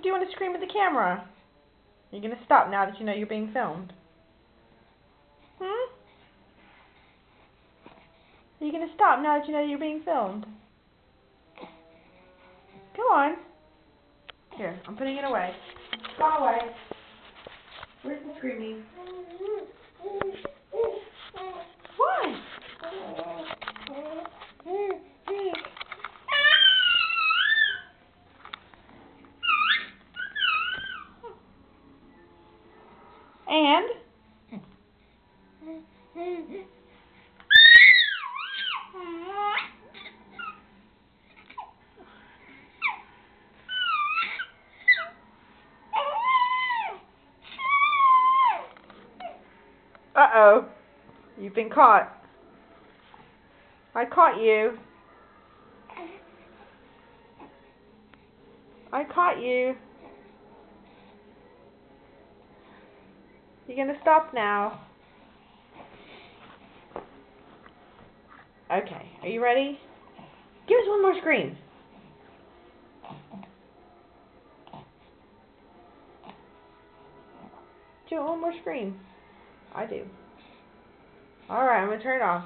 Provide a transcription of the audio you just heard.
do you want to scream at the camera? You're going to stop now that you know you're being filmed. Are you going to stop now that you know you're being filmed? Come on. Here, I'm putting it away. Go away. Where's the screaming? What? And? Uh-oh. You've been caught. I caught you. I caught you. You're gonna stop now. Okay, are you ready? Give us one more scream. Do one more scream. I do. Alright, I'm gonna turn it off.